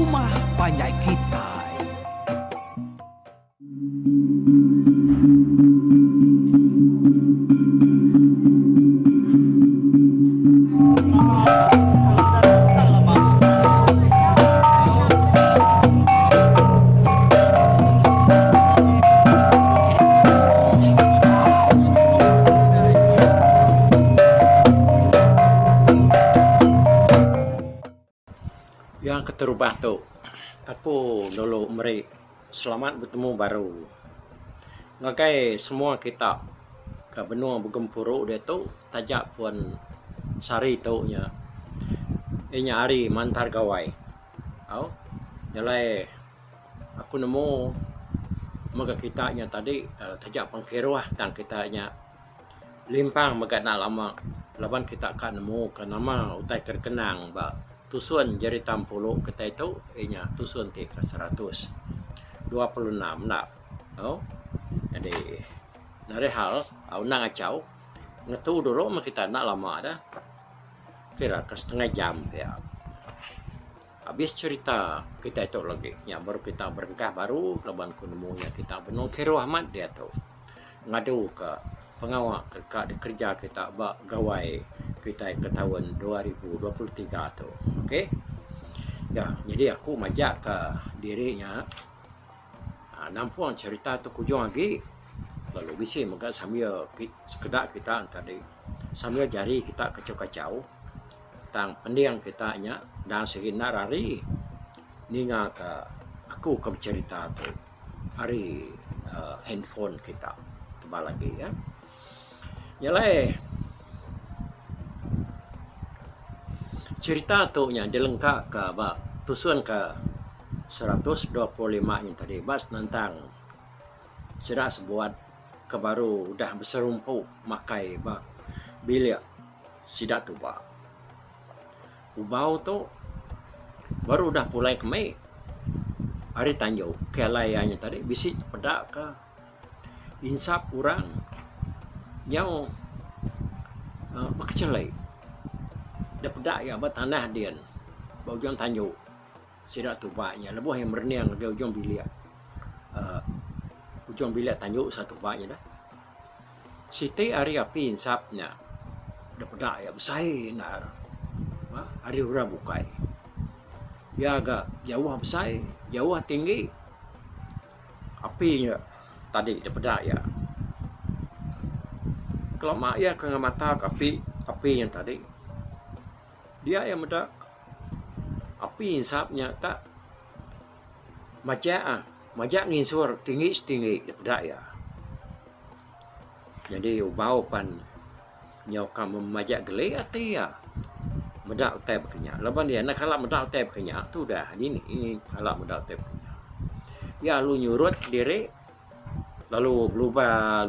Rumah Panjai Kitai. Yang keterubah tu, aku dulu meri selamat bertemu baru. Ngakai semua kita ke benua bergempuru dia tu tajak pun sari tu nya. Inya hari mantar gawai. Au, nyalai aku nemu maka kita nya tadi tajak pangkiruah tang kita nya limpang maka nak lama. Laban kita kan nemu ke nama utai terkenang ba tusun jari tampulu kita itu inya tusun ti ke 126 nak. Oh, jadi dari hal au nang acau ngetu dulu mah kita nak lama dah kira ke setengah jam ya. Habis cerita kita itu lagi ya baru kita berengkah baru laban ku nemunya kita benung Khairul Ahmad dia tu ngadu ke pengawal kerja kita bak gawai kita ke tahun 2023 tu. Okey. Ya, jadi aku majak ke dirinya nampuan cerita tu kujung lagi lalu bisi maka sambil sekedar kita tadi sambil jari kita kacau-kacau tang pendiang kita nya dan sekitar hari ninga ke aku ke cerita tu hari handphone kita tebal lagi ya. Nyalai cerita tu nya dilengkap ke ba tusun ke 125 yang tadi bas tentang sedak sebuat kebaru dah berserumpu makai ba bilik sidak tu ba ubau tu baru dah pulai kemai hari tanjau kelayanya tadi bisi pedak ke insap orang yang berkecelai dah pedak ya ba tanah dia ujung tanjau sidak tu baknya lebuh yang merniang ke ujung bilik ujung bilik tanjau satu baknya dah siti hari api insapnya dah pedak ya besai nar hari ura bukai ya agak jauh besar jauh tinggi apinya tadi dah pedak ya kalau mak ya ke mata api yang tadi dia yang medak api insapnya tak majak nginsur tinggi setinggi dah pedak ya jadi ubau pan nyokam memajak gele ati ya medak utai berkenyak. Lepas dia nak kalau medak utai berkenyak tu dah ini kalau medak utai berkenyak. Ya lu nyurut diri lalu lubah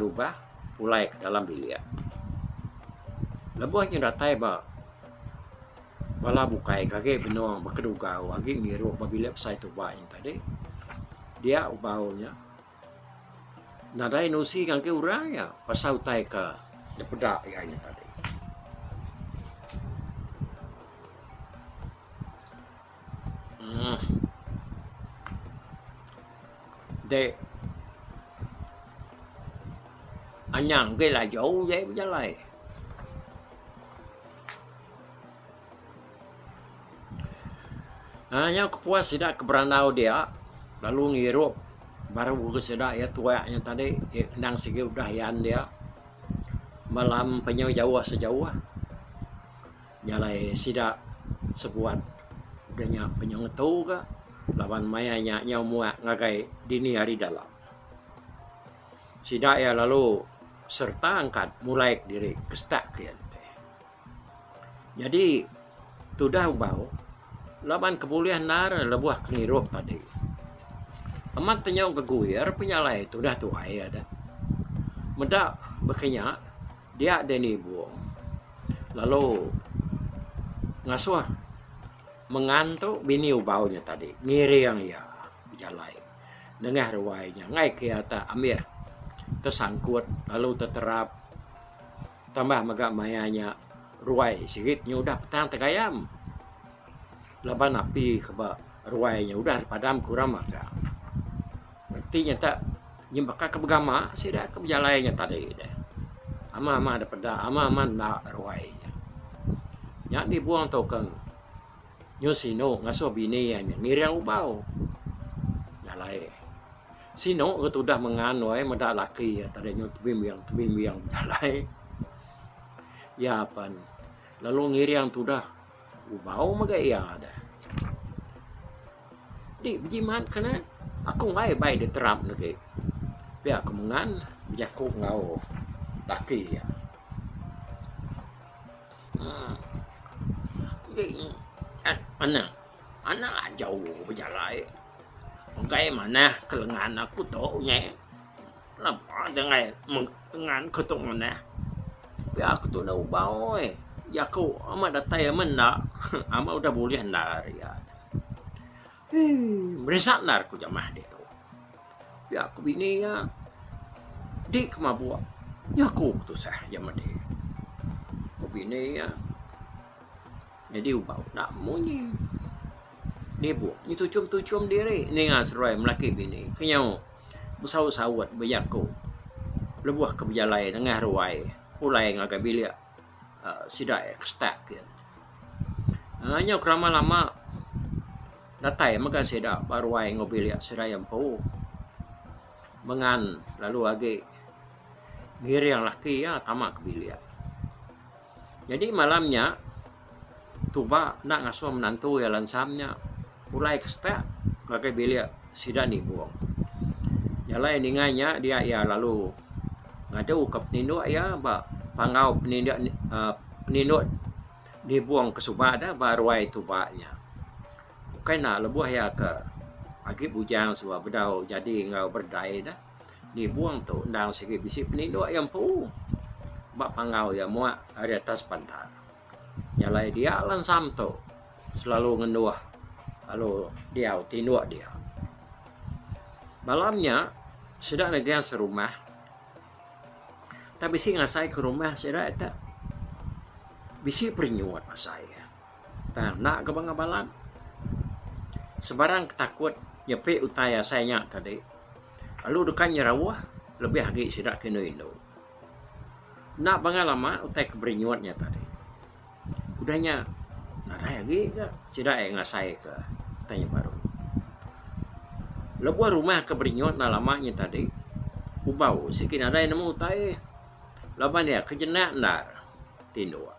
pulai ke dalam bilik. Lebuhnya datai ba bala bukai kage benong berkedugau agi ngiru bilik besar tu ba yang tadi. Dia ubaunya nadai nusi kage urang ya pasal utai ke depedak ya yang tadi. Để anyang cái là dấu giấy với lại hanya kepuas tidak keberanau dia lalu ngirup baru ke sedak ya tua yang tadi nang segi udahan dia malam penyau jauh sejauh nyalai sidak sebuat udahnya penyau tu ke lawan mayanya nyamua ngagai dini hari dalam sidak ya lalu serta angkat mulai diri kestak kian jadi sudah ubau lawan kebulian nar lebuah kengirup tadi amat tenyau keguir penyalai itu dah tuai ada medak berkenyak dia deni buang lalu ngasuh mengantuk bini ubaunya tadi ngiri yang ya berjalai dengar ruainya ngai ke atas amir tersangkut lalu terterap tambah megak mayanya ruai sikit udah petang tegayam laban api ke ruainya udah padam kurang maka. Berarti nyata nyimbaka kebegama sih dah kebejalainya tadi deh. Ama ada pada ama nak ruainya. Nya dibuang token nyo sino ngaso bini nya ngiriang ubao. Jalai. Sino itu udah mengano meda laki ya tadi nyo tebim yang jalai. Ya pan. Lalu ngiriang tu dah ubao magaya ada. Di bejiman kena aku ngai baik diterap lagi. Biar aku mengan bijaku ngau laki ya. Anak jauh berjalan. Enggak mana kelengan aku taunya. Lepas dengan ketuk mana. Biar aku tu dah ubah ya aku amat datang mana. Amat udah boleh nar ya. Meresak nar aku jamah dia tu. Biar aku bini ya. Di kemabua. Ya aku tu sah jamah dia. Aku bini ya. Jadi ubah nak munyi. Ni bu, ni tucum diri. Ni serai melaki bini. Kenyau bersawat beryaku. Lebuah ke berjalai dengan ruai. Ulai ngagak bilik. Sidak ekstak kan. Hanya kerama lama. Datai maka sidak baruai ngobilik sidak yang pau. Mengan lalu lagi. Ngiri yang laki ya tamak ke bilik. Jadi malamnya. Tuba nak ngasuh menantu ya lansamnya mulai kestak kakek bilik sidak ni buang. Jalai ninganya dia ya lalu ngadu ke peninduk ya ba pangau peninduk dibuang ke subak dah baruai tubanya. Bukan nak lebuh ya ke agi bujang suah bedau jadi ngau berdai dah dibuang tu ndang segi bisi peninduk yang pu ba pangau ya muak di atas pantai. Nyalai dia lansam tu selalu ngenduah lalu dia tinduk dia malamnya sudah negara serumah tapi si ngasai ke rumah sudah tak bisi pernyuat saya tak nak ke bangabalan sebarang ketakut nyepi utaya saya tadi lalu dekannya rawah lebih lagi sudah kena Indo nak bangalama utai kebernyuatnya tadi udahnya narai lagi ke sidak ngasai ke tanya baru lebuah rumah kebernyot na lamanya tadi ubau sikit narai nemu utai laban dia kejenak nar tindo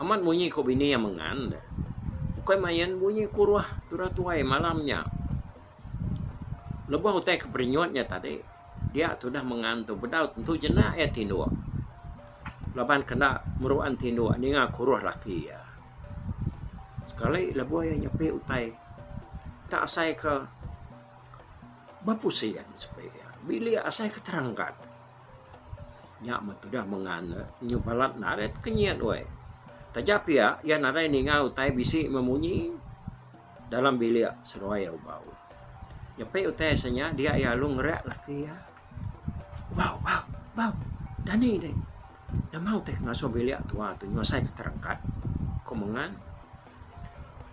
amat bunyi ko bini yang mengan bukan mayan bunyi kurwah turah tuai malamnya lebuah utai kebernyotnya tadi dia sudah mengantuk bedau tentu jenak ya tindo laban kena meruan tindo ni ngah kuruh laki ya. Sekali lebuah yang nyepi utai tak asai ke bapusian supaya bila asai keterangkat. Nyak matu dah mengana nyubalat naret kenyiat we. Tajapi ya narai ni ngah utai bisi memunyi dalam bilik seruai ubau. Nyepi utai senya dia ya lu ngerak laki ya. Bau. Dani deh. Dah mau teh ngasuh bilik tua tu nyusai keterangkat. Komengan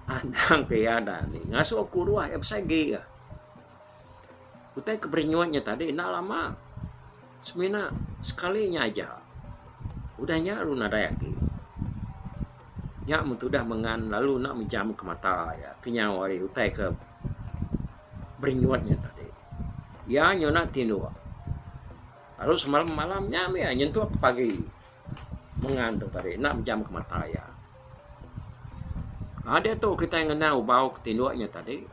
andang kaya dah ni ngasuh kurua ya besagi ya. Utai kebernyuatnya tadi nak lama. Semina sekalinya aja. Udahnya lu nadai lagi. Nyak mutu dah mengan lalu nak menjam ke mata ya. Kenyawari utai ke bernyuatnya tadi. Ya nyona tindu. Lalu semalam malamnya ya nyentuh pagi mengantuk tadi nak jam ke mata ya. Ada tu kita yang kenal bau ketinduknya tadi.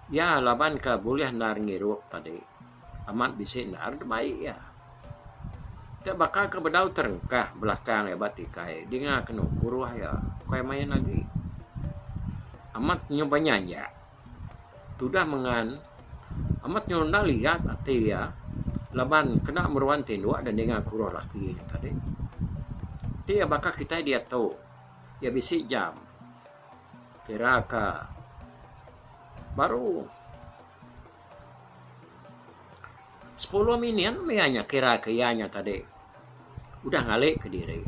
Ya laban ke boleh nar ngiruk tadi. Amat bisa nar baik ya. Tak bakal ke bedau terengkah belakang ya batikai. Dia kena kuruh ya. Kau main lagi. Amat nyobanya ya. Sudah mengan. Amat nyona lihat hati ya. Laban kena meruan tinduk dan dengan kuruh laki tadi. Dia bakal kita dia tahu. Ya bisi jam. Kira ke baru 10 minit mianya kira ke ianya tadi. Udah ngalik ke diri.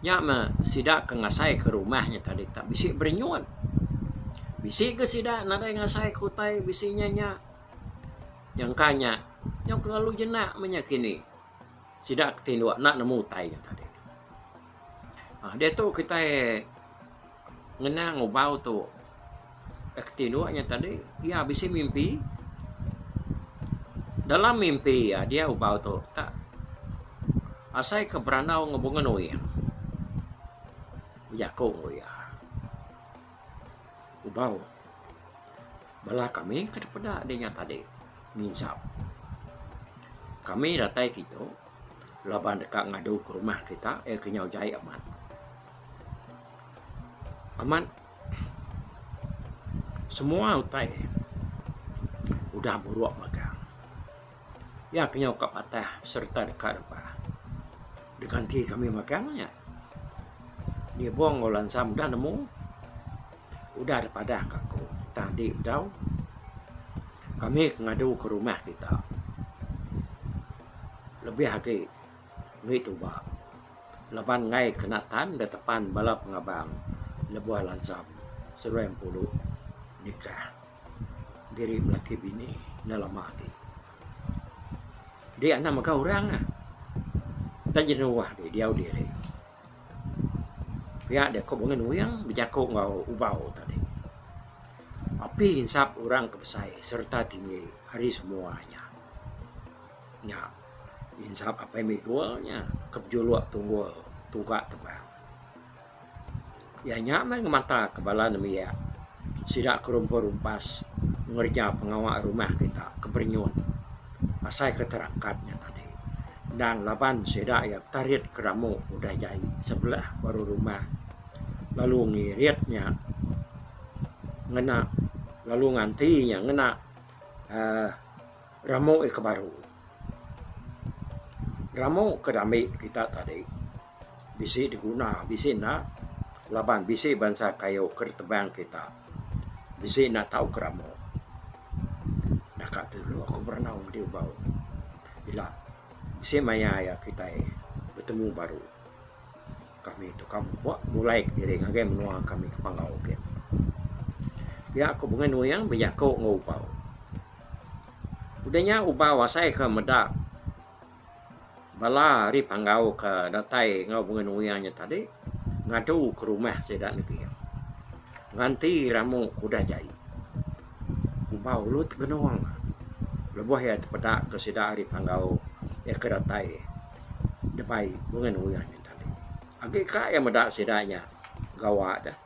nya sidak ke ngasai ke rumahnya tadi tak bisik bernyuan. Bisik ke sidak nadai ngasai kutai bisinya nya yang kanya yang terlalu jenak menyakini sidak ketinduk nak nemu tai tadi. Dia tu kita ngenang ubau tu ketinduknya tadi ya bisik mimpi. Dalam mimpi ya dia ubau tu tak asai ke beranau ngebungan uyang. Jako ya. Ubau. Bala kami kepada adanya tadi nginsap. Kami datai kita laban dekat ngadu ke rumah kita kenyau jai aman. Aman. Semua utai udah buruk magang. Ya kenyau kap atas serta dekat depan. Diganti kami makannya. Dia buang ngolan sam dah nemu. Udah ada padah kaku. Tadi dau. Kami ngadu ke rumah kita. Lebih lagi gitu ba. Laban ngai kenatan da tepan bala pengabang. Lebuah lansam 90 nikah. Diri melaki bini dalam mati. Dia anak maka orang ah. Tak jenuh dia diri. Ya dia kau bangun uyang berjakuk ngau ubau tadi. Api insap orang kebesai serta tinggi hari semuanya. Ya insap apa yang migualnya kebjuluk tunggu tuga tebang. Ya nyaman mata kepala demi ya. Sidak kerumpur rumpas ngerja pengawal rumah kita kebernyun. Pasai keterangkatnya tadi. Dan laban sidak ya tarit keramu udah jadi sebelah baru rumah. Lalu ngiritnya ngena lalu ngantinya ngena ramu baru. Ramu kedami kita tadi. Bisi diguna, bisi na laban bisi bansa kayu kertebang kita. Bisi na tahu keramu. Nak kata dulu aku berenang di ubau. Bila bisi maya ya kita bertemu baru. Kami itu kamu buat mulai diri ngagai menua kami ke pangau kan. Ya aku bungan uyang berjakuk ngubau. Udahnya ubau asai ke medak. Bala hari pangau ke datai ngau bungan uyangnya tadi ngadu ke rumah sedak negeri. Nganti ramu kuda jai. Ubau lut genuang. Lebuh ya tepedak ke sedak hari pangau ya ke datai. Depai bungan uyangnya. Agak kak yang medak sedaknya gawat dah.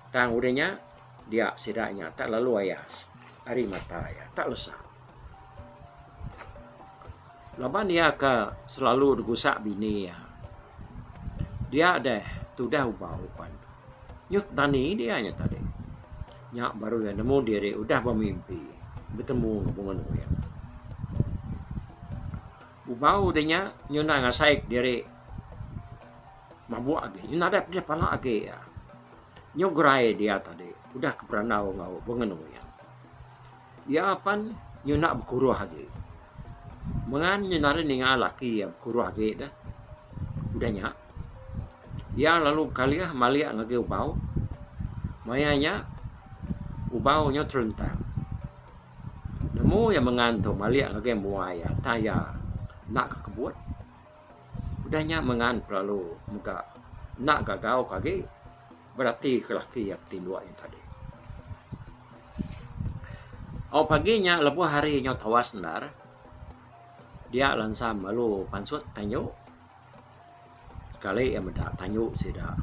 Tang udahnya dia sedaknya tak lalu ayas. Hari mata ya tak lesah. Laban dia ke selalu degusak bini ya. Dia ada sudah ubah-ubah. Nyut tani dia hanya tadi. Nyak baru ya nemu diri udah bermimpi bertemu hubungan uyang. Ubau udahnya nyuna ngasaik diri mabuk lagi, ini ada dia pala lagi ya. Nyograi dia tadi, udah keberanau ngau bengenung ya. Ya apan nyunak berkuruh lagi. Mengan nyunari ningal laki yang berkuruh lagi dah. Udahnya. Ya lalu kaliah malia ngagi ubau. Mayanya ubau nyo terentang. Nemu yang mengantuk malia ngagi muaya taya nak ke kebun. Udahnya mengan perlu muka nak gagau kaki berarti kelaki yang tinduak yang tadi. Paginya lebuh hari nyo tawas sendar. Dia lansam lalu pansut tanyo. Sekali yang mendak tanyo sida.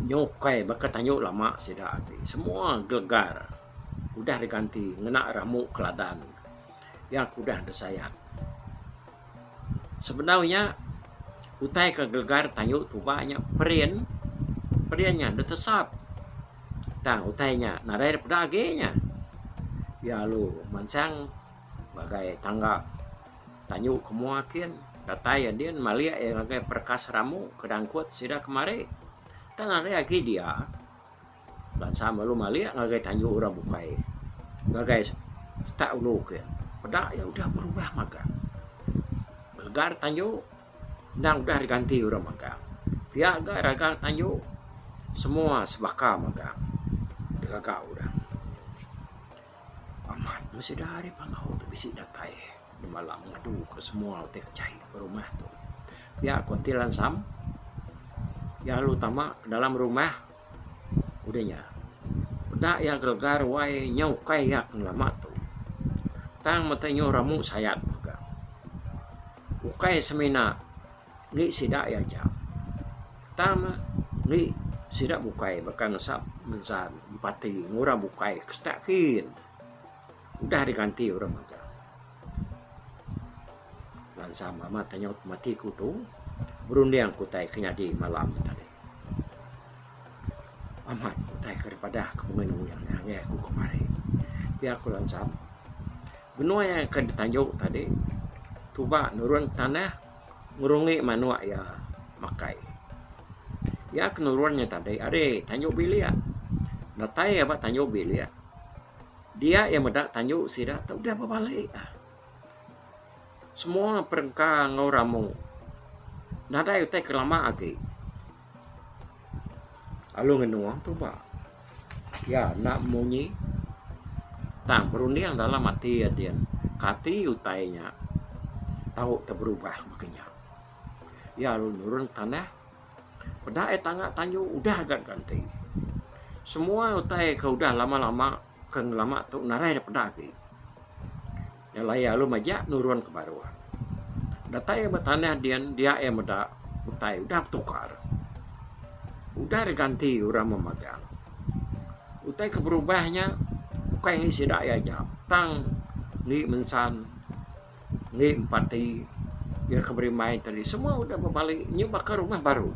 Nyokai baka tanyo lama sida ati. Semua gegar. Udah diganti ngena ramu keladan. Yang udah desayat. Sebenarnya utai kegegar tanyo tubanya periannya dah tesap. Tang utainya narai pada agenya. Ya lu mansang bagai tangga tanyo kemuakin datai dia malia yang bagai perkas ramu kedangkut sida kemari. Tan narai agi dia. Dan sama lu malia bagai tanyo orang bukai. Bagai tak ulukin. Pada ya udah berubah maka. Gegar tanyo dan udah diganti orang maka. Pihak ragang tanyo semua sebaka magang degagau orang. Amat mesti dari pangkau tu bisi datai di malam ngadu ke semua teh cai rumah tu. Pihak kontilan sam ya lu tama ke dalam rumah udahnya. Udah ya gelgar wai nyau kai yak lama tu. Tang matanyo ramu sayat magang. Ukai semina ngi sidak ya jam. Tama ngi sidak bukai bakang sap mensan empati ngura bukai kestakin udah diganti orang magang lan sama matanya mati kutu berundang kutai kenyadi malam tadi amat kutai daripada kemenung yang aku kemarin biar aku lansam benua yang akan ditanjuk tadi tuba nurun tanah ngurungi manua ya makai ya kenurunnya tadi ada tanjuk bilia natai apa tanjuk bilia dia yang medak tanjuk sida tak udah berbalik semua perengka ngauramu nada utai kelama agi alu ngenuang tu ba ya nak munyi tang berunding dalam mati ya dia kati utainya tahu tak berubah makanya ya alu nurun tanah pada tangga tanju udah agak ganti. Semua utai kau udah lama-lama keng lama tu narai dapat lagi. Yang lain lu majak nurun ke baruan. Datai bertanah dia yang meda utai udah tukar. Udah diganti orang memegang. Utai keberubahnya bukan yang sidak ya jam. Tang ni mensan ni empati ya keberi main tadi semua udah berbalik nyubak ke rumah baru.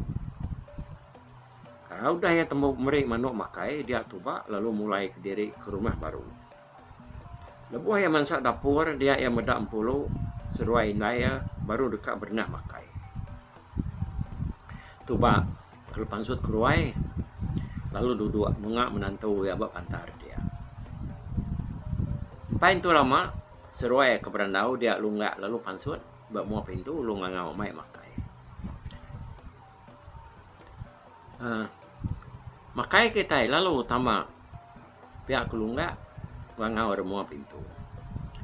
Udah ya temu meri manuk makai dia tuba lalu mulai ke diri ke rumah baru. Lebuah yang mansak dapur dia yang medak empulu seruai naya baru dekat bernah makai. Tuba kalau pansut keruai lalu duduk nungak menantu ya bab antar dia. Pain tu lama seruai ke berandau dia lunggak lalu pansut bab mua pintu lunggak ngau mai makai. Makai kita lalu tama pihak kelunggak ngau remua pintu.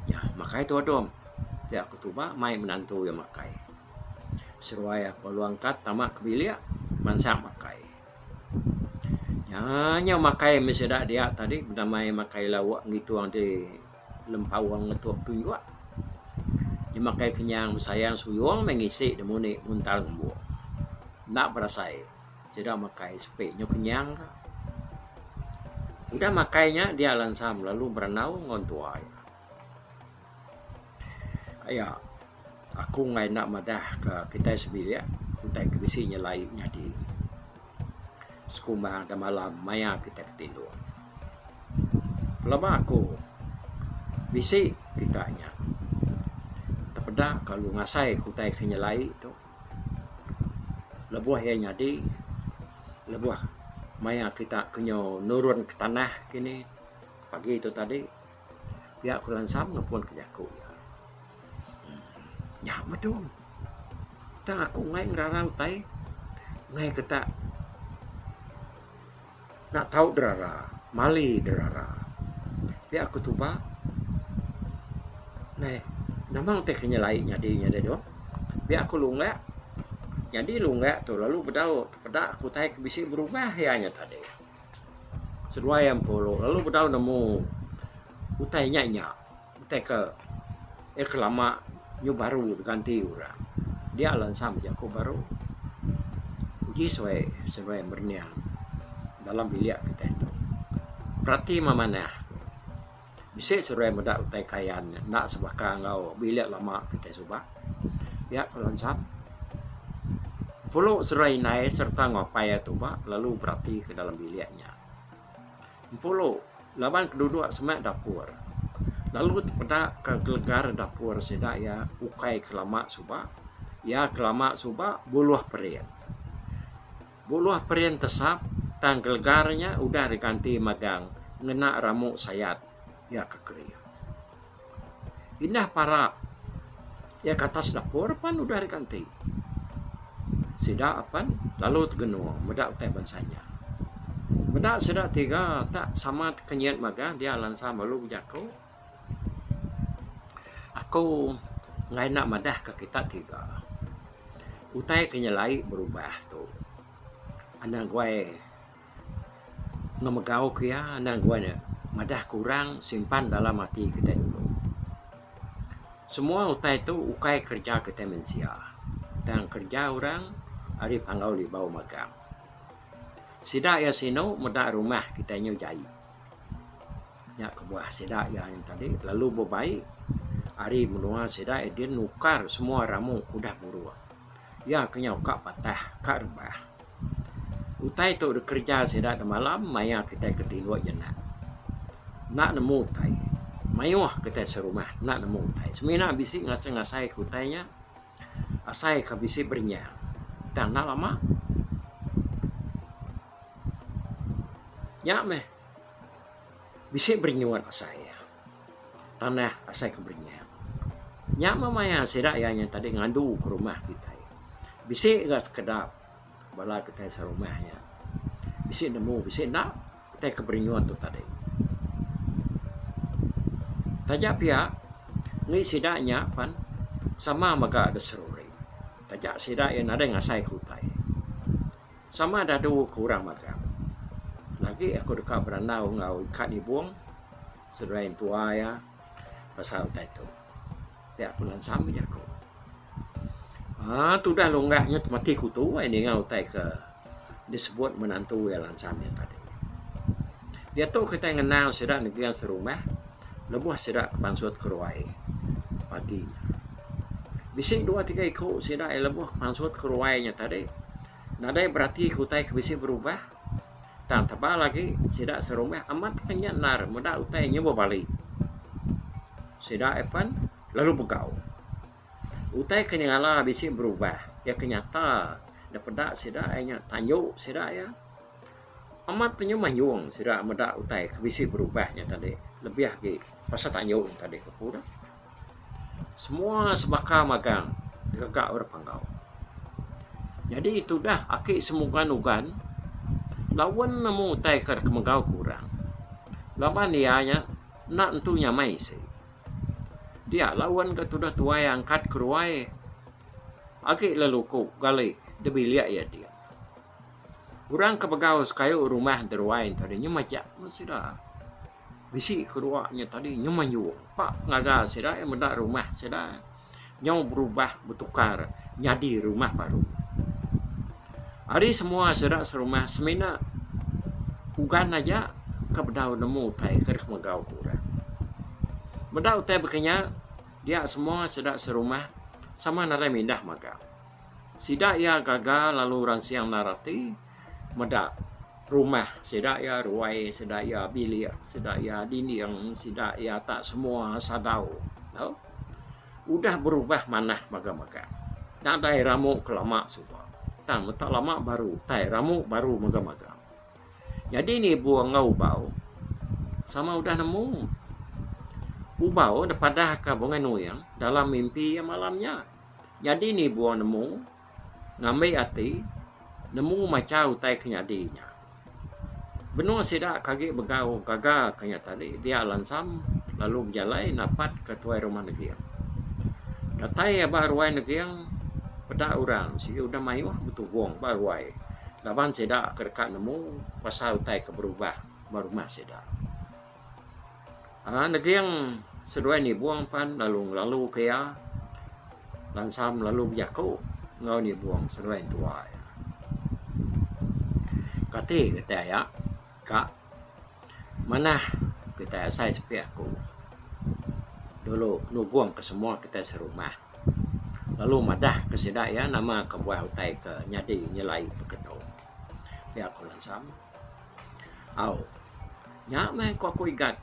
Ya makai tu adom pihak ketuba mai menantu ya makai. Seruai peluang kat tama kebilia mansak makai. Nya makai meseda dia tadi bernamai makai lawak gitu ang di lempawang ngetuak tuyuak. Nya makai kenyang sayang suyong mengisi demuni muntal ngembu. Nak berasai. Tidak makai sepe nyo kenyang ka. Udah makainya dia lansam lalu berenau ngontua ya. Ayah aku ngai nak madah ke kita sebilia utai ke bisinya lainnya di sekumbang dan malam maya kita ketindu. Lama aku bisi kitanya. Terpeda kalau ngasai kutai kenyalai itu. Lebuah yang nyadi lebuah maya kita kenyo nurun ke tanah kini pagi itu tadi dia aku lansam ngepun ke jaku ya medung tak aku ngai ngerara utai ngai kita nak tahu derara mali derara dia aku tuba nih namang teh kenyalai nyadinya deh dong dia aku lunggak jadi lunggak tuh lalu bedau pada aku tahu bisa berubah ya nya tadi. Sedua yang polo lalu bedau nemu utai nya utai ke kelama nyu baru ganti orang. Dia lansam aku baru uji sesuai berniang dalam bilik kita itu. Berarti mamana bisa sesuai medak utai kayan nak sebaka ngau bilik lama kita coba. Ya lansam Puluh serai naik serta ngapai tu pak lalu berarti ke dalam biliknya. Puluh lawan keduduk semak dapur. Lalu pada kegelegar dapur sedak ya ukai kelama suba. Ya kelama suba buluh perian. Buluh perian tesap tang gelegarnya udah diganti magang ngena ramuk sayat ya kekeri. Indah para ya ke atas dapur pan udah diganti. Sidak apan lalu tergenua medak utai bansanya. Medak sedak tiga tak sama kenyat maga dia lansa malu jako. Aku ngai nak madah ke kita tiga. Utai kenyalai berubah tu. Anak gue ngemegau kia anak gue madah kurang simpan dalam hati kita dulu. Semua utai itu ukai kerja kita manusia. Dan kerja orang hari panggau di bawah magang. Sidak ya sino medak rumah kita nyujai. Ya kebuah sidak ya yang tadi lalu berbaik. Hari menua sidak dia nukar semua ramu udah buruk. Ya kenyau kak patah kak rebah. Utai tu kerja sidak malam maya kita ketinduak jenak. Nak nemu utai. Mayuah kita serumah nak nemu utai. Semina bisik ngasai kutainya. Asai ke bisik bernyang. Dan nak lama. Ya meh. Bisik bernyuan asai. Tanah asai ke bernyang. Ya maya sidak yang tadi ngandu ke rumah kita. Bisik gak sekedap. Bala kita serumahnya. Bisik nemu, bisik nak. Kita ke bernyuan tu tadi. Tajak pihak. Ni sidaknya pan. Sama maga ada seruri. Tajak sidak yang ada ngasai kutai. Sama ada dua kurang maga. Lagi aku dekat berandau ngau ikat ni buang. Saudara yang tua ya. Pasal utai tu. Dia pulang sambil aku. Tu dah longgaknya mati kutu. Ini ngau utai ke. Disebut menantu yang lansamnya tadi. Dia tu kita mengenal sidak negeri yang serumah. Lebuh sidak kepansut keruai. Paginya. Bising 2-3 ikut sidak lebuh kepansut keruainya tadi. Nadai berarti kutai kebisik berubah. Dan tebal lagi sidak serumah amat kenyat nar. Mudah utai nyoba balik. Sidak epan lalu begau. Utai kenyala bisik berubah. Ya kenyata. Dapat sidak ayahnya tanjuk sidak ya. Amat penyu manyung sidak mudah utai kebisik berubahnya tadi. Lebih lagi. Pasal tanjuk tadi kepudah. Semua sebaka magang digagak berpanggau. Jadi itu dah akik semugan-ugan lawan nemu utai ke kemegau kurang. Lawan dianya nak entunya mai si. Dia lawan ke tudah tuai angkat keruai. Akik lalu ku gali debiliak ya dia. Kurang kebegau kayu rumah teruai tadi nyemajak masih dah. Bisi keruaknya tadi nyemanyu. Pak ngaga sida mendak rumah sida. Nyau berubah bertukar jadi rumah baru. Hari semua sida serumah semina ugan aja kebedau nemu utai ke kemegau kurang. Bedau utai bekenya dia semua sida serumah sama nara mindah maga. Sida ia gagal lalu ransiang narati medak rumah sidak ya ruai, sidak ya bilik, sidak ya dinding, sidak ya tak semua sadau. No? Udah berubah manah maga-maga. Dan dai ramu kelama sudah. Tan tak lama baru, tai ramu baru maga-maga. Jadi ni buang ngau bau. Sama udah nemu. Ubau daripada kabungan uyang dalam mimpi malamnya. Jadi ni buang nemu. Ngambil hati. Nemu macam utai kenyadinya. Benua sidak kaki begau gagal kanya tadi. Dia lansam lalu berjalan dapat ke tuai rumah negeri. Datai abah ruai negeri pada orang. Si udah mayuh betul buang abah ruai. Lawan sidak kedekat nemu pasal utai keberubah rumah sidak. Negeri yang seduai ni buang pan lalu kaya lansam lalu berjaku ngau ni buang seduai tuai. Kati kata ya. Kak, mana kita saya sepi aku. Dulu nubuang ke semua kita serumah. Lalu madah ke sidak ya nama kebuah utai ke nyadi nyelai begitu. Dia aku lansam. Nyak meh aku ingat.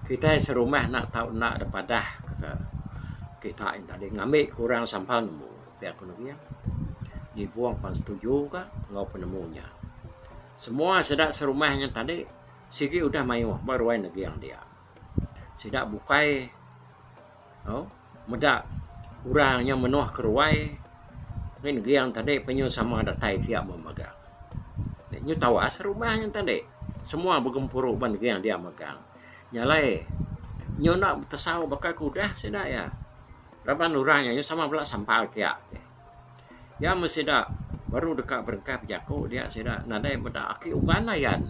Kita serumah nak tahu nak dapadah ke kita yang tadi ngambil kurang sampah nemu. Dia aku nunggu. Dibuang pas setuju kah ngau penemunya. Semua sedak serumahnya tadi sigi udah mayuh baru negeri yang dia. Sedak bukai medak kurangnya menuh keruai Ngayon giyang tadi penyo sama datai kia memegang. Nyo tawas rumahnya tadi. Semua bergempur ban giyang dia megang. Nyalai nyo nak tersaw bakal kudah sida ya. Raban orangnya nyo sama pula sampal kia. Ya mesti dah baru dekat berengkap jako dia sida nadai pada aki ugan layan.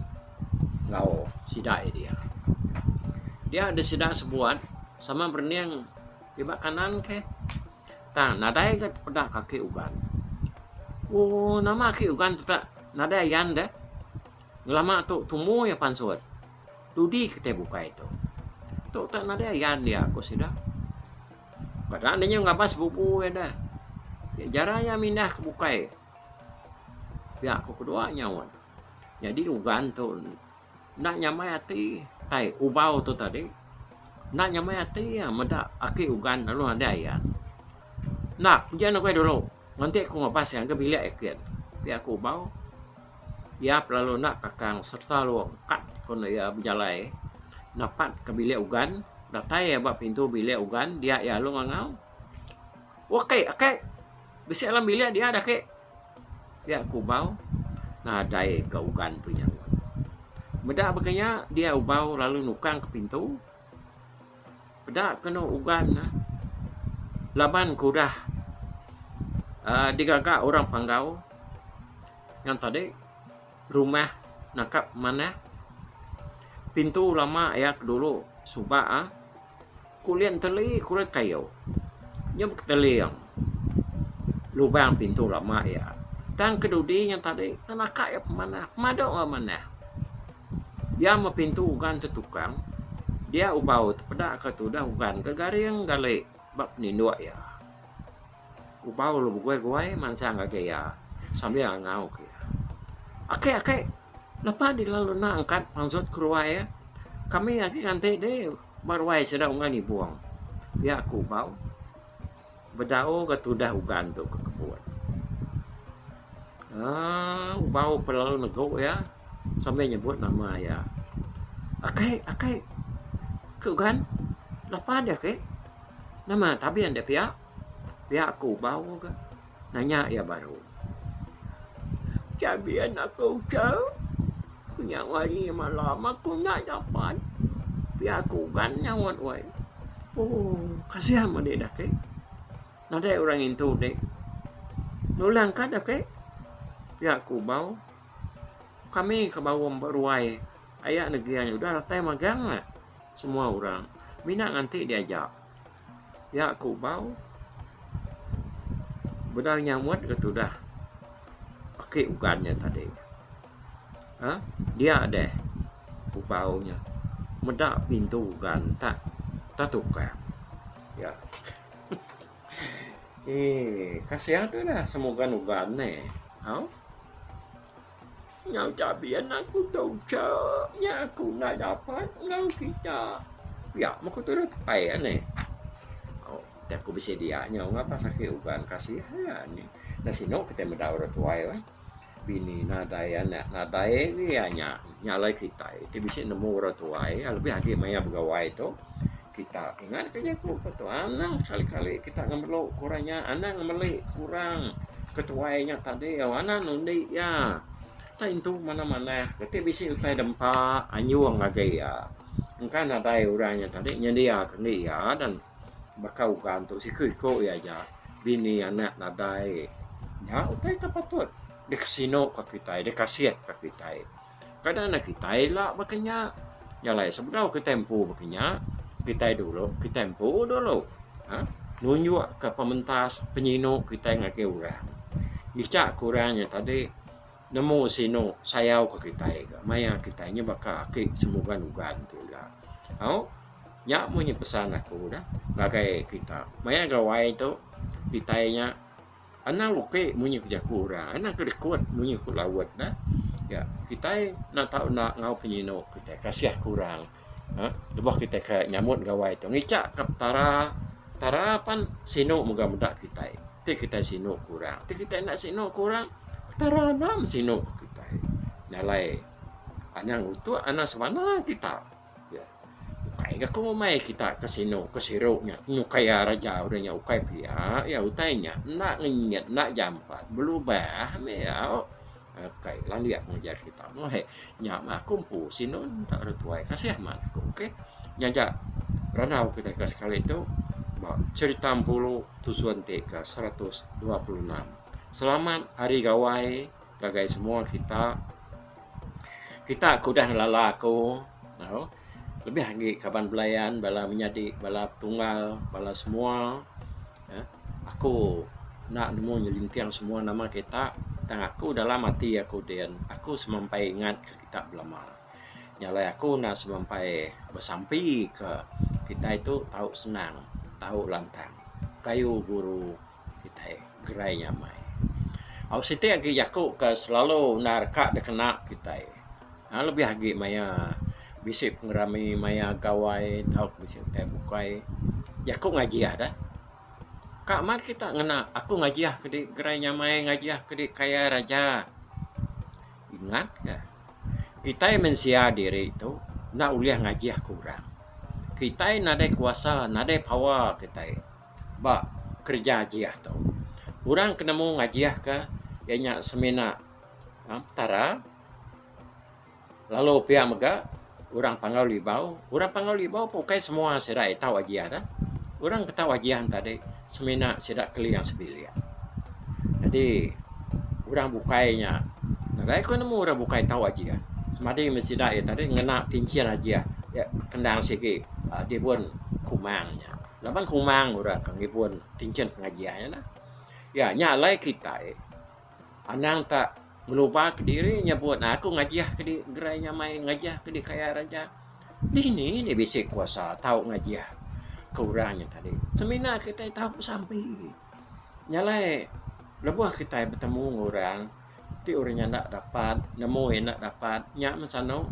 Ngau sida dia. Dia ada sida sebuat sama berniang di kanan ke. Tang nadai ke pada kaki ugan. Oh, nama kaki ugan tu tak nadai yan dah. Lama tu tumu ya pansut. Dudi kita buka itu. Tu tak nadai yan dia aku sida. Kadang dia nggak pas bubu ya dah. Jaranya mindah ke bukai. Ya aku kedua nyawan. Jadi ugan tu nak nyamai hati. Tai ubau tu tadi. Nak nyamai hati ya meda aki ugan lalu ada ya. Nak pujian aku dulu. Nanti aku ngapas yang ke bilik ikan. Biar aku ubau. Ya lalu nak kakang serta lu kat kon ya berjalai. Napat ke bilik ugan. Datai ya bab pintu bilik ugan dia ya lu ngau. Okey. Besi alam bilik dia ada ke. Dia aku ubau. Nah dai ke ugan punya. Beda beganya dia ubau lalu nukang ke pintu. Beda kena ugan. Laban kudah. Digagak orang panggau. Yang tadi rumah nakap mana. Pintu lama ya dulu subah kulian teli kulian kayu. Nyam keteliang. Lubang pintu lama ya. Dan kedudi yang tadi nakak ya mana. Madok mana. Dia mau pintu ugan setukang. Dia ubau pada ke tu dah ugan ke garing gale bab nindua ya. Ubau lu gue mansang ya sambil ngau ke. Oke. Lepas di lalu nak angkat pangsut keruai ya. Kami lagi nanti deh barwai sedang ungan dibuang. Ya aku ubau. Bedao ke tu dah ugan tu ke kebun. Ubau perlalu nego ya. Sampai nyebut nama ya. Oke. Kegan. Lepas dia ke. Nama tapi anda pihak. Pihak aku bau ke. Nanya ya baru. Cabian aku jauh. Punya wari malam aku nak dapat. Pihak aku kan nyawat wai. Oh, kasihan sama dia dah ke. Nada orang itu dek. Nulang kan dah ke. Pihak aku bau. Kami ke bawah beruai. Ayah negeri yang udah ratai magang lah. Semua orang. Minat nanti diajak. Ya aku bau. Bedal nyamut ke tu dah. Pakai ugannya tadi. Dia ada. Ubaunya. Medak pintu ugan. Tak tukar. Ya. Kasihan tu dah. Semoga ugan ni. Ngau cabian aku tahu ya aku nak dapat ngau kita. Ya, aku tu dah tepai ni. Aku bisa dia nyau ngapa sakit ugan kasihan ni. Nasino kita mendaur tuai kan. Bini nadai anak nadai ni hanya nyalai kita. Itu bisa nemu orang tuai. Lebih lagi maya begawai tu. Kita ingat kerja aku betul. Anak sekali-kali kita ngemeluk kurangnya. Anak ngemeluk kurang ketuainya tadi. Anak nundi ya. Itu mana-mana. Ketika bisa utai dempa anyuang lagi ya. Engkau nadai orangnya tadi nyedia kendi ya dan bakal ugan tu si kuiko ya aja. Bini anak nadai. Ya utai patut. Dia kesino ke kita, dia kasihat ke kita. Kadang anak kita lah makanya. Nyalai sebenarnya ke tempo makanya. Kita dulu, ke tempo dulu. Nunjuk ke pementas penyino kita ngake orang. Gicak kurangnya tadi. Nemu sino sayau ke kita maya kitanya bakal akik semoga ugan tu lah. Ya punya pesan aku dah bagai kita maya gawai tu kitanya anak luke punya kerja kurang anak kedekut punya kulawat dah ya kita nak tahu nak ngau penyino kita kasih kurang lebah kita ke nyamut gawai tu ngicak ke tara pan sino moga muda kita kita sino kurang kita nak sino kurang taranam sino kita. Nalai. Anang utu anak semana kita. Ya. Bukai Aku mai kita kasino kasiroknya kaya raja urangnya ukai pia ya utainya nak nginget nak jampat berubah me ya kai landia mengajar kita he nya ma kumpu sino tak ada tuai kasih man oke nyanja ranau kita ke sekali itu cerita puluh tujuan TK 126 selamat hari gawai gagai semua kita kudah lalaku no? Lebih lagi kapan belayan bala menjadi bala tunggal bala semua ya. Aku nak nemu nyelintiang semua nama kita tang aku dalam hati aku dan aku semampai ingat ke kita belama nyalai aku nak semampai bersampai ke kita itu tahu senang tahu lantang kayu guru kita gerai nyamai au siti lagi aku ke selalu narka dekena kita lebih lagi maya bisip ngerami maya gawai tahu bisip teh bukai ya aku ngaji ada kak mat kita ngena aku ngaji ke di gerai nyamai ngaji ke di kaya raja ingat ya kita yang mensia diri itu nak uliah ngaji kurang kita nadai kuasa nadai power kita ba kerja aja tau orang kena mau ngaji ke ya semena tara lalu pihak mega orang panggau libau pakai semua serai tahu aja dah orang ketahu ajian tadi semena sedak keli yang sebilia jadi orang bukainya nadai ko nemu orang bukai tahu aja semadi mesti dah ya tadi ngena tincian aja ya kendang segi dia pun kumangnya lapan kumang orang kang pun tincian pengajiannya dah ya nyalai kita anang tak melupa ke diri nyebut aku ngajih ke di gerainya mai ngajih ke di kaya raja ini bisa kuasa tahu ngajih kurangnya tadi semina kita tahu sampai nyalai lebuh kita bertemu orang ti orangnya nak dapat nemu nak dapat nyak mesano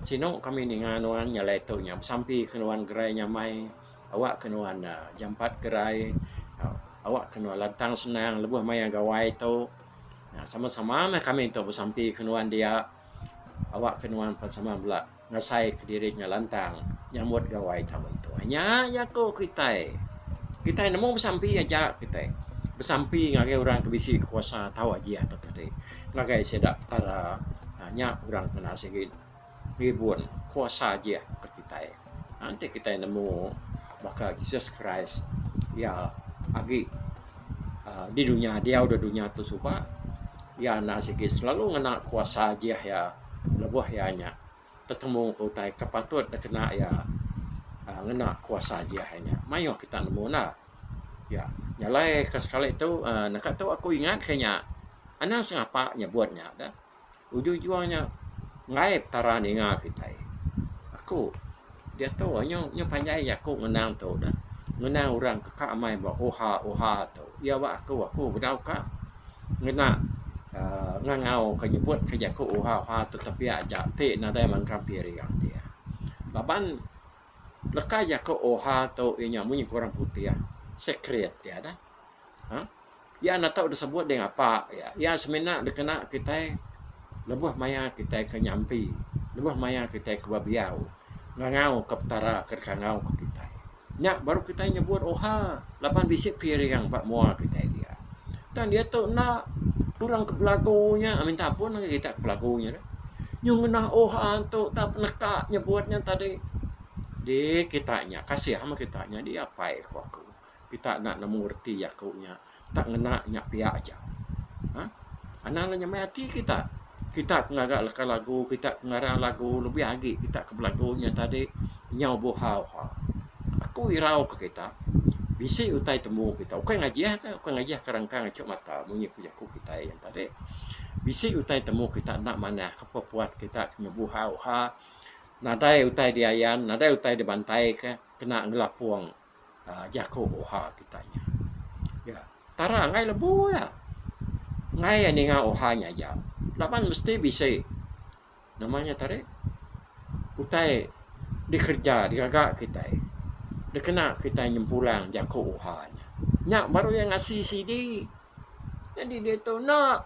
sino kami ni nganuan nyalai tu nya sampai kenuan gerainya mai awak kenuan jampat gerai awak kenuan lantang senang lebuh mai gawai tu nah, sama-sama kami itu bersampai kenuan dia awak kenuan bersama pula ngasai ke dirinya lantang nyambut gawai tamu itu hanya ya ko kita nemu bersampai aja kita bersampai ngagai orang kebisi kuasa tahu aja atau tadi ngagai sedak tara hanya orang kena segit ribuan kuasa aja ke kita nanti kita nemu bakal Jesus Christ ya agi di dunia dia udah dunia tu supaya ya nasiki selalu ngena kuasa aja ya lebuh ya nya ketemu kau tai kepatut kena ya ngena kuasa aja hanya mayo kita nemu na ya nyalai ke sekali itu nak tahu aku ingat kayaknya anak sengapa buatnya dah ujung-ujungnya ngaib tarani nga kita aku dia tahu nyo panjai aku ngenang tu dah ngenang orang kakak mai bah oha tu ya wa aku berau ka ngena ngangau kanyebut kerja ko uha tetapi aja te nada mangkam piri yang dia laban lekai ya ko oha to inya munyi kurang putih ya secret ya dah ya na tahu disebut dengan apa ya semena dekena kita lebuh maya kita ke nyampi lebuh maya kita ke babiau ngangau ke tara ke kangau ke kita nya baru kita nyebut oha laban bisik piri yang pak mua kita dia dan dia tu nak orang ke pelakunya minta ampun kita ke pelakunya yung na tu tak neka nyebutnya tadi di kitanya kasih sama kitanya dia apa aku kita nak nemu reti yakunya tak ngena nyak pia aja analnya mati kita ngagak leka lagu kita ngarang lagu lebih lagi kita ke pelakunya tadi nyau bohau aku irau ke kita bisi utai temu kita ukai ngaji kerangkang cuk mata munyi pujaku kita yang tadi bisi utai temu kita nak mana kepuas kita nyebuhau nadai utai diayan nadai utai dibantai ke kena ngelapuang jako oha kitanya ya tara ngai lebu ya ngai ninga ohanya ya lapan mesti bisa namanya tadi utai dikerja digagak kita dekena kita nyempulang jako uhanya nyak baru yang ngasih CD jadi dia tu nak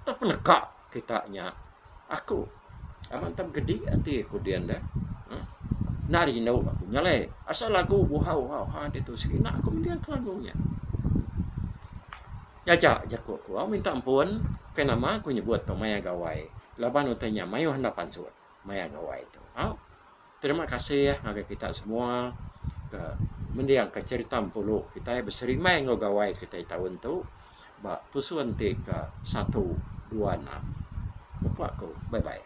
tak penekak kitanya aku aman tam gede hati aku dia dah Nari nau aku nyale. Asal lagu buhau hau ha dia tu sikit nak aku mendiang lagunya. Ya jak aku minta ampun kenapa aku nyebut tu maya gawai. Laban utanya mayu hadapan suat maya gawai itu. Terima kasih ya ngaga kita semua ke mendiang ke cerita pulu kita berseri mai ngogawai kita tahun tu. Ba tusuan te ke 126. Bapak aku bye bye.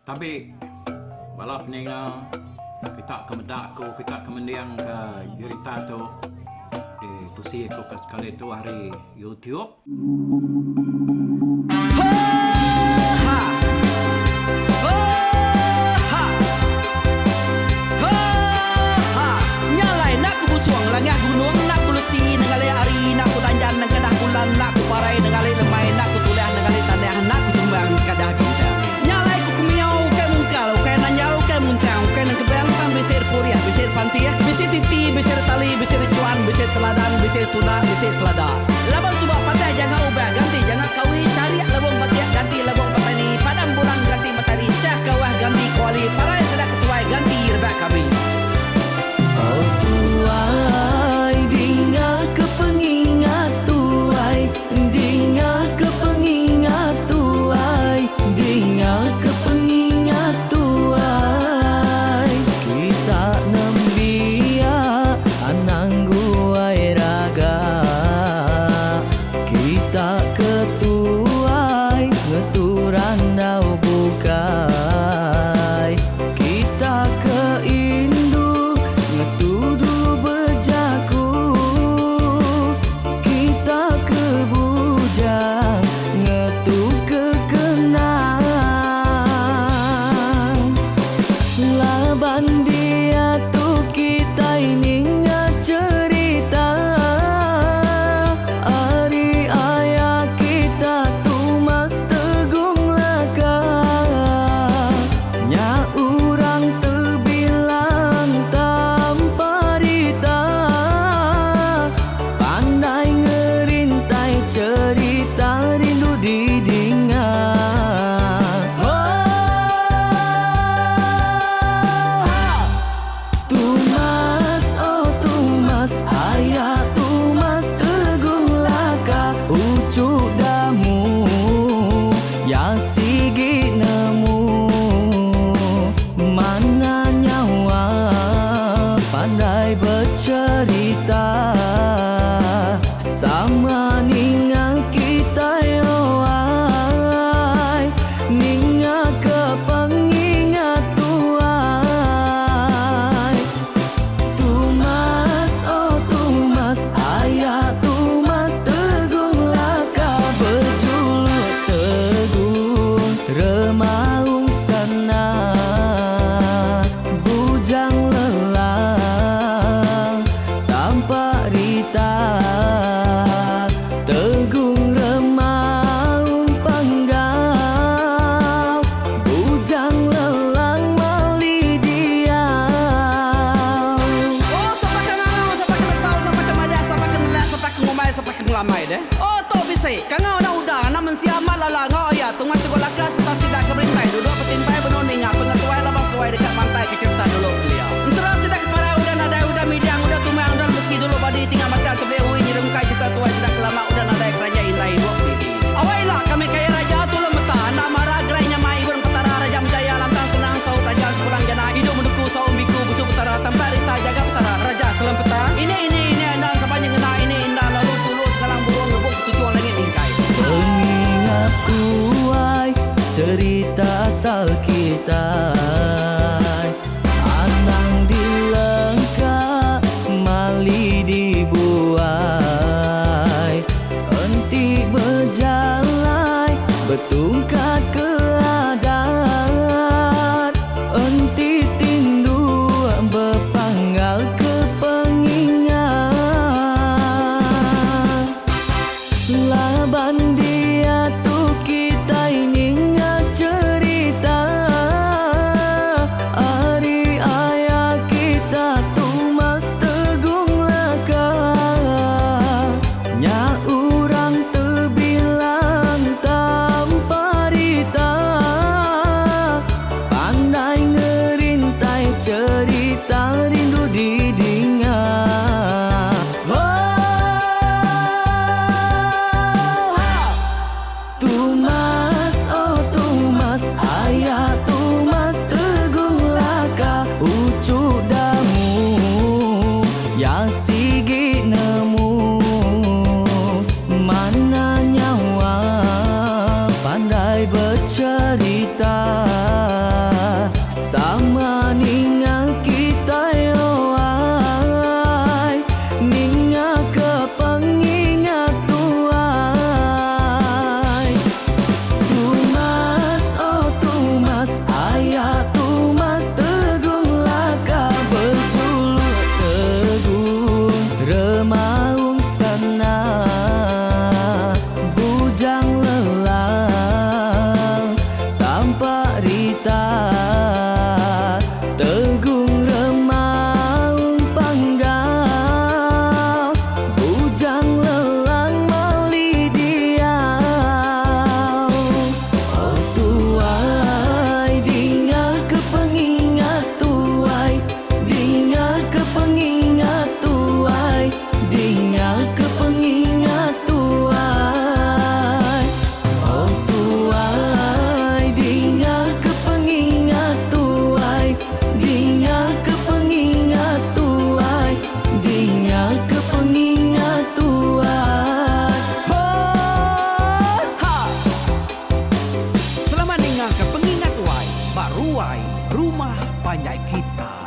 Tapi malah peninggal kita kemedak ko kita kemendiang ke cerita tu di tusi ko kali tu hari YouTube. Nyalai nak ku busuang langah gunung nak ku lesi nengalai ari nak ku tanjan nang kadah bulan nak ku parai nengalai lemai nak ku tulah nengalai tanah nak ku tumbang kadah kita. Nyalai ku kumiau ke mungkal ke nanjau ke muntang ke nang kebang pang besir puriah besir pantiah besir titi besir tali besir cuan besir teladan besir tuna besir selada. Labang subak patai jangan ubah ganti jangan kawi cari labang patiah ganti labang patani padam bulan ganti matahari cah kawah ganti kuali parai sedak ketuai ganti rebak kami. Oh tuai, dinga kepengingat tuai, dinga kepengingat tuai, dinga kepengingat tuai. Kita nembia anang guai raga, kita ketuai ngeturan nau bukai, kita keindu ngetudu bejaku, kita ke bujang ngetu kekenang. Laban dia tu kita ini cerita ari ayah kita tu mas tegung laka nya urang terbilang tanpa rita pandai ngerintai cerita rindu didingan. Tumas, oh tumas, ayah tumas teguh laka ucuk damu ya sigi nemu mana nyawa pandai bercerita sama ninga kita yoai ninga kepengingat tuai. Tumas, oh tumas, ayah tumas teguh laka berjuluk teguh remaung sana bujang lelang tanpa rita tegung remaung panggau bujang lelang mali diau. Oh, sampai ke ngau, sampai ke lesau, sampai ke madah, sampai ke nelas, sampai ke ngomai, sampai ke ngelamai deh. Oh, to bisa. Kangau na udah, namun siapa lala ngau ya, tunggu tunggu lakas, tak sidak ke berintai, duduk petimpai benoning, pengatuai labas tuai dekat pantai ke cerita dulu beliau. Inserah sidak para udah nada udah midang, udah tumang, udah besi dulu badi tinggal mata ke behui, nyirumkai cerita tuai sidak lama, udah nada kerajaan indai dua titi. Awailah kami kaya raja tu lemeta, nak marah gerainya mai burung petara raja jaya lantang senang saut raja sepulang jana hidup menduku saum biku busu petara tanpa rita jaga petara raja selam peta. Ini andang sepanjang ngena ini indah lalu tulus kalang burung ngebuk tujuan langit ingkai. Pengingat kuai cerita asal kita anang dilengkap mali dibuai enti berjalan betungkat ke adat enti tindu berpanggal ke pengingat. Laban dia tu kita ini cerita Baruai Rumah Panjai Kita.